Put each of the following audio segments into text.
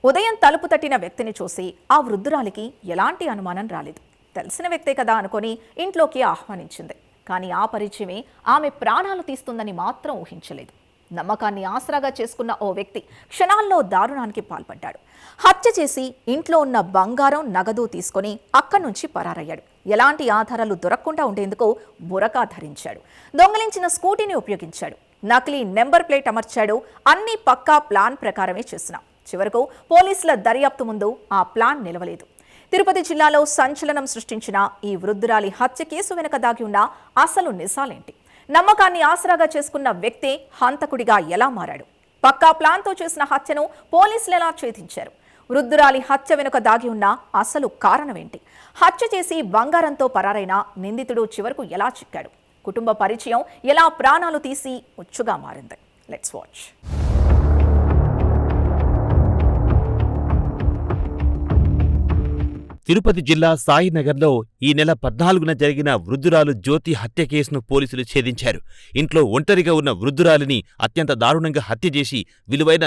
ఉదయం తలుపు తట్టిన వ్యక్తిని చూసి ఆ వృద్ధురాలికి ఎలాంటి అనుమానం రాలేదు. తెలిసిన వ్యక్తే కదా అనుకొని ఇంట్లోకి ఆహ్వానించింది. కానీ ఆ పరిచయమే ఆమె ప్రాణాలు తీస్తుందని మాత్రం ఊహించలేదు. నమ్మకాన్ని ఆసరాగా చేసుకున్న ఓ వ్యక్తి క్షణాల్లో దారుణానికి పాల్పడ్డాడు. హత్య చేసి ఇంట్లో ఉన్న బంగారం, నగదు తీసుకొని అక్కడి నుంచి పరారయ్యాడు. ఎలాంటి ఆధారాలు దొరకకుండా ఉండేందుకు బురకా ధరించాడు. దొంగలించిన స్కూటీని ఉపయోగించాడు. నకిలీ నెంబర్ ప్లేట్ అమర్చాడు. అన్ని పక్కా ప్లాన్ ప్రకారమే చేసినా చివరకు పోలీసుల దర్యాప్తు ముందు ఆ ప్లాన్ నిలవలేదు. తిరుపతి జిల్లాలో సంచలనం సృష్టించిన ఈ వృద్ధురాలి హత్య కేసు వెనుక దాగి ఉన్న అసలు నిజాలేంటి? నమ్మకాన్ని ఆసరాగా చేసుకున్న వ్యక్తే హంతకుడిగా ఎలా మారాడు? పక్కా ప్లాన్తో చేసిన హత్యను పోలీసులు ఎలా ఛేదించారు? వృద్ధురాలి హత్య వెనుక దాగి ఉన్న అసలు కారణమేంటి? హత్య చేసి బంగారంతో పరారైన నిందితుడు చివరకు ఎలా చిక్కాడు? కుటుంబ పరిచయం ఎలా ప్రాణాలు తీసి ఉచ్చుగా మారింది? Let's watch. తిరుపతి జిల్లా సాయినగర్లో ఈ నెల 14న జరిగిన వృద్ధురాలు జ్యోతి హత్య కేసును పోలీసులు ఛేదించారు. ఇంట్లో ఒంటరిగా ఉన్న వృద్ధురాలిని అత్యంత దారుణంగా హత్య చేసి విలువైన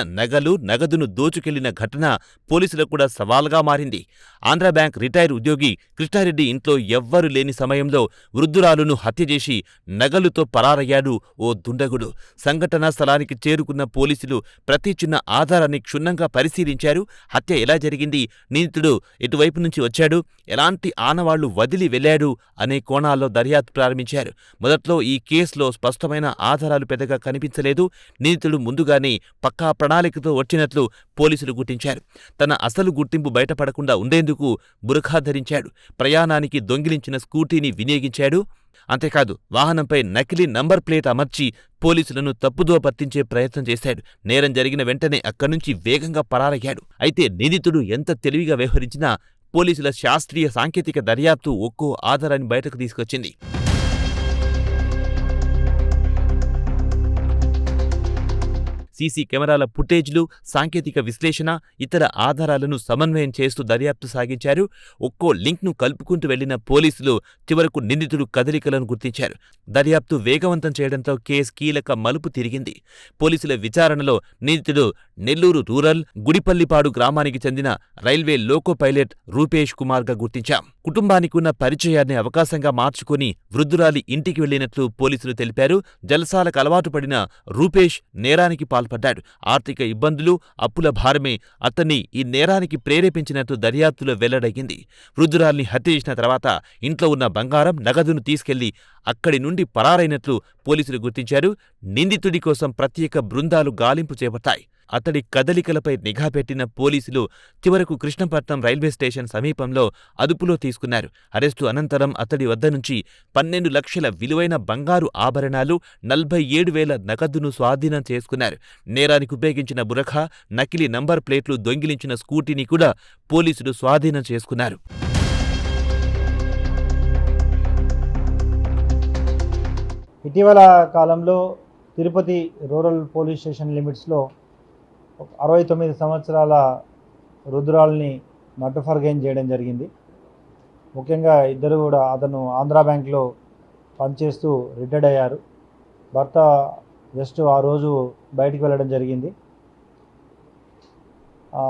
నగదును దోచుకెళ్లిన ఘటన పోలీసులకు కూడా సవాల్గా మారింది. ఆంధ్రా బ్యాంక్ రిటైర్ ఉద్యోగి కృష్ణారెడ్డి ఇంట్లో ఎవ్వరూ లేని సమయంలో వృద్ధురాలును హత్య చేసి నగలుతో పరారయ్యాడు ఓ దుండగుడు. సంఘటనా స్థలానికి చేరుకున్న పోలీసులు ప్రతి చిన్న ఆధారాన్ని క్షుణ్ణంగా పరిశీలించారు. హత్య ఎలా జరిగింది, నిందితుడు ఎటువైపు నుంచి వచ్చాడు, ఎలాంటి ఆనవాళ్లు వదిలి వెళ్లాడు అనే కోణాల్లో దర్యాప్తు ప్రారంభించారు. మొదట్లో ఈ కేసులో స్పష్టమైన ఆధారాలు పెద్దగా కనిపించలేదు. నిందితుడు ముందుగానే పక్కా ప్రణాళికతో వచ్చినట్లు పోలీసులు గుర్తించారు. తన అసలు గుర్తింపు బయటపడకుండా ఉండేందుకు బురఖా ధరించాడు. ప్రయాణానికి దొంగిలించిన స్కూటీని వినియోగించాడు. అంతేకాదు వాహనంపై నకిలీ నంబర్ ప్లేట్ అమర్చి పోలీసులను తప్పుదో పట్టించే ప్రయత్నం చేశాడు. నేరం జరిగిన వెంటనే అక్కడి నుంచి వేగంగా పరారయ్యాడు. అయితే నిందితుడు ఎంత తెలివిగా వ్యవహరించినా పోలీసుల శాస్త్రీయ సాంకేతిక దర్యాప్తు ఒక్కో ఆధారాన్ని బయటకు తీసుకొచ్చింది. సీసీ కెమెరాల ఫుటేజ్లు, సాంకేతిక విశ్లేషణ, ఇతర ఆధారాలను సమన్వయం చేస్తూ దర్యాప్తు సాగించారు. ఒక్కో లింక్ను కలుపుకుంటూ వెళ్లిన పోలీసులు చివరకు నిందితుడు కదలికలను గుర్తించారు. దర్యాప్తు వేగవంతం చేయడంతో కేసు కీలక మలుపు తిరిగింది. పోలీసుల విచారణలో నిందితుడు నెల్లూరు రూరల్ గుడిపల్లిపాడు గ్రామానికి చెందిన రైల్వే లోకో పైలట్ రూపేష్ కుమార్గా గుర్తించాం. కుటుంబానికి ఉన్న పరిచయాన్ని అవకాశంగా మార్చుకుని వృద్ధురాలి ఇంటికి వెళ్లినట్లు పోలీసులు తెలిపారు. జలసాలకు అలవాటు పడిన రూపేష్ నేరానికి పాల్పడ్డాడు. ఆర్థిక ఇబ్బందులు, అప్పుల భారమే అతన్ని ఈ నేరానికి ప్రేరేపించినట్టు దర్యాప్తులో వెల్లడయ్యింది. వృద్ధురాల్ని హత్య చేసిన తర్వాత ఇంట్లో ఉన్న బంగారం, నగదును తీసుకెళ్లి అక్కడి నుండి పరారైనట్లు పోలీసులు గుర్తించారు. నిందితుడి కోసం ప్రత్యేక బృందాలు గాలింపు చేపట్టాయి. అతడి కదలికలపై నిఘా పెట్టిన పోలీసులు చివరకు కృష్ణపట్నం రైల్వే స్టేషన్ సమీపంలో అదుపులో తీసుకున్నారు. అరెస్టు అనంతరం అతడి వద్ద నుంచి 12 లక్షల విలువైన బంగారు ఆభరణాలు, 47,000 నగదును స్వాధీనం చేసుకున్నారు. నేరానికి ఉపయోగించిన బురఖా, నకిలీ నంబర్ ప్లేట్లు, దొంగిలించిన స్కూటీని కూడా పోలీసులు స్వాధీనం చేసుకున్నారు. ఇటీవల కాలంలో తిరుపతి రూరల్ పోలీస్ స్టేషన్ లిమిట్స్లో 69 సంవత్సరాల వృద్ధురాల్ని నట్టుఫర్గైన్ చేయడం జరిగింది. ముఖ్యంగా ఇద్దరు కూడా అతను ఆంధ్రా బ్యాంక్లో పనిచేస్తూ రిటైర్డ్ అయ్యారు. భర్త జస్ట్ ఆ రోజు బయటికి వెళ్ళడం జరిగింది. ఆ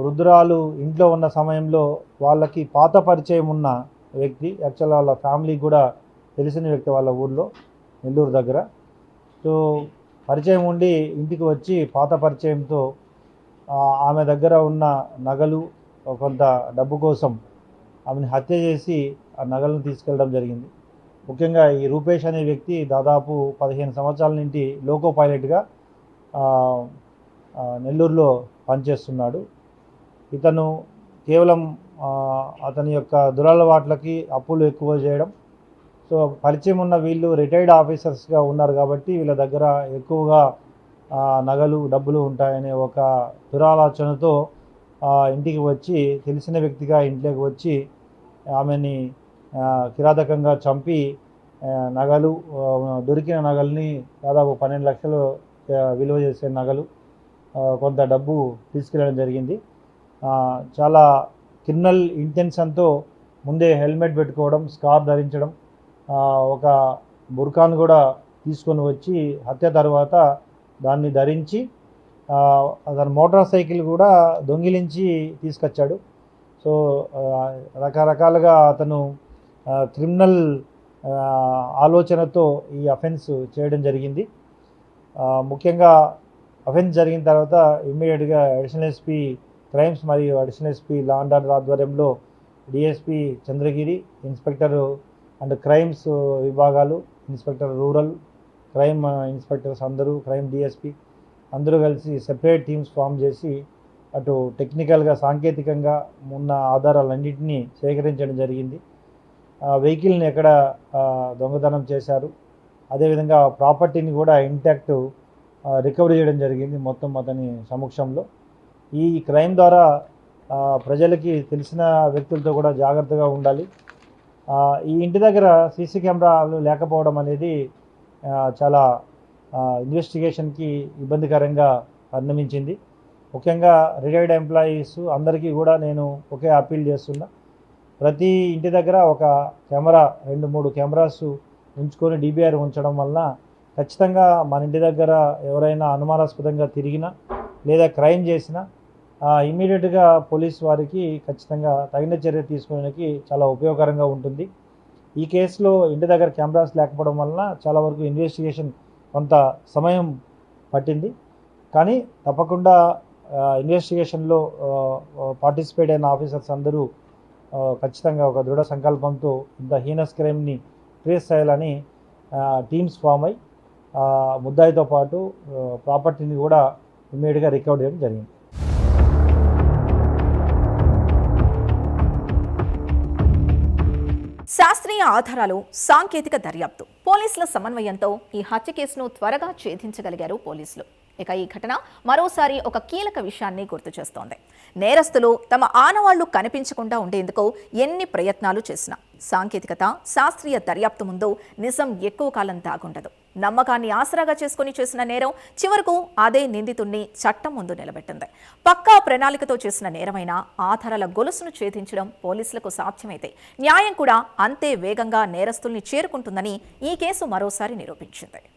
వృద్ధురాలు ఇంట్లో ఉన్న సమయంలో వాళ్ళకి పాత పరిచయం ఉన్న వ్యక్తి, యాక్చువల్ వాళ్ళ ఫ్యామిలీకి కూడా తెలిసిన వ్యక్తి, వాళ్ళ ఊర్లో నెల్లూరు దగ్గర. సో పరిచయం ఉండి ఇంటికి వచ్చి పాత పరిచయంతో ఆమె దగ్గర ఉన్న నగలు, కొంత డబ్బు కోసం ఆమెను హత్య చేసి ఆ నగలను తీసుకెళ్ళడం జరిగింది. ముఖ్యంగా ఈ రూపేష్ అనే వ్యక్తి దాదాపు 15 సంవత్సరాల నుండి లోకో పైలట్గా నెల్లూరులో పనిచేస్తున్నాడు. ఇతను కేవలం అతని యొక్క దురలవాట్లకి అప్పులు ఎక్కువ చేయడం, సో పరిచయం ఉన్న వీళ్ళు రిటైర్డ్ ఆఫీసర్స్గా ఉన్నారు కాబట్టి వీళ్ళ దగ్గర ఎక్కువగా నగలు, డబ్బులు ఉంటాయనే ఒక దురాలోచనతో ఇంటికి వచ్చి, తెలిసిన వ్యక్తిగా ఇంట్లోకి వచ్చి ఆమెని కిరాతకంగా చంపి నగలు, దొరికిన నగల్ని దాదాపు 12 లక్షలు విలువ చేసే నగలు, కొంత డబ్బు తీసుకెళ్ళడం జరిగింది. చాలా క్రిమినల్ ఇంటెన్షన్తో ముందే హెల్మెట్ పెట్టుకోవడం, స్కార్ ధరించడం, ఒక బుర్ఖాను కూడా తీసుకొని వచ్చి హత్య తర్వాత దాన్ని ధరించి తన మోటార్ సైకిల్ కూడా దొంగిలించి తీసుకొచ్చాడు. సో రకరకాలుగా అతను క్రిమినల్ ఆలోచనతో ఈ అఫెన్స్ చేయడం జరిగింది. ముఖ్యంగా అఫెన్స్ జరిగిన తర్వాత ఇమ్మీడియట్గా అడిషనల్ ఎస్పీ క్రైమ్స్ మరియు additional SP law and order ఆధ్వర్యంలో DSP Chandragiri, inspector and crimes విభాగాలు, ఇన్స్పెక్టర్ రూరల్, క్రైమ్ ఇన్స్పెక్టర్స్ అందరూ, క్రైమ్ డిఎస్పీ అందరూ కలిసి సెపరేట్ టీమ్స్ ఫామ్ చేసి అటు టెక్నికల్గా సాంకేతికంగా ఉన్న ఆధారాలన్నింటినీ సేకరించడం జరిగింది. వెహికల్ని ఎక్కడ దొంగతనం చేశారు, అదేవిధంగా ప్రాపర్టీని కూడా ఇంటాక్ట్ రికవరీ చేయడం జరిగింది మొత్తం అతని సమక్షంలో. ఈ క్రైమ్ ద్వారా ప్రజలకి తెలిసిన వ్యక్తులతో కూడా జాగ్రత్తగా ఉండాలి. ఈ ఇంటి దగ్గర సీసీ కెమెరాలు లేకపోవడం అనేది చాలా ఇన్వెస్టిగేషన్కి ఇబ్బందికరంగా పరిణమించింది. ముఖ్యంగా రిటైర్డ్ ఎంప్లాయీస్ అందరికీ కూడా నేను ఒకే అప్పీల్ చేస్తున్నా, ప్రతి ఇంటి దగ్గర ఒక కెమెరా, 2-3 కెమెరాస్ ఉంచుకొని DBR ఉంచడం వల్ల ఖచ్చితంగా మన ఇంటి దగ్గర ఎవరైనా అనుమానాస్పదంగా తిరిగినా లేదా క్రైమ్ చేసినా ఇమీడియట్గా పోలీస్ వారికి ఖచ్చితంగా తగిన చర్య తీసుకోవడానికి చాలా ఉపయోగకరంగా ఉంటుంది. ఈ కేసులో ఇంటి దగ్గర కెమెరాస్ లేకపోవడం వలన చాలా వరకు ఇన్వెస్టిగేషన్ కొంత సమయం పట్టింది. కానీ తప్పకుండా ఇన్వెస్టిగేషన్లో పార్టిసిపేట్ అయిన ఆఫీసర్స్ అందరూ ఖచ్చితంగా ఒక దృఢ సంకల్పంతో ఇంత హీనస్ క్రైమ్ని ట్రేస్ చేయాలని టీమ్స్ ఫామ్ అయి ముద్దాయితో పాటు ప్రాపర్టీని కూడా ఇమ్మీడియట్గా రికవర్ చేయడం జరిగింది. శాస్త్రీయ ఆధారాలు, సాంకేతిక దర్యాప్తు, పోలీసుల సమన్వయంతో ఈ హత్య కేసును త్వరగా ఛేదించగలిగారు పోలీసులు. ఇక ఈ ఘటన మరోసారి ఒక కీలక విషయాన్ని గుర్తు చేస్తోంది. నేరస్తులు తమ ఆనవాళ్లు కనిపించకుండా ఉండేందుకు ఎన్ని ప్రయత్నాలు చేసినా సాంకేతికత, శాస్త్రీయ దర్యాప్తు ముందు నిజం ఎక్కువ కాలం దాగుండదు. నమ్మకాన్ని ఆసరాగా చేసుకుని చేసిన నేరం చివరకు అదే నిందితుణ్ణి చట్టం ముందు నిలబెట్టింది. పక్కా ప్రణాళికతో చేసిన నేరమైన ఆధారాల గొలుసును ఛేదించడం పోలీసులకు సాధ్యమైతే న్యాయం కూడా అంతే వేగంగా నేరస్తుల్ని చేరుకుంటుందని ఈ కేసు మరోసారి నిరూపించింది.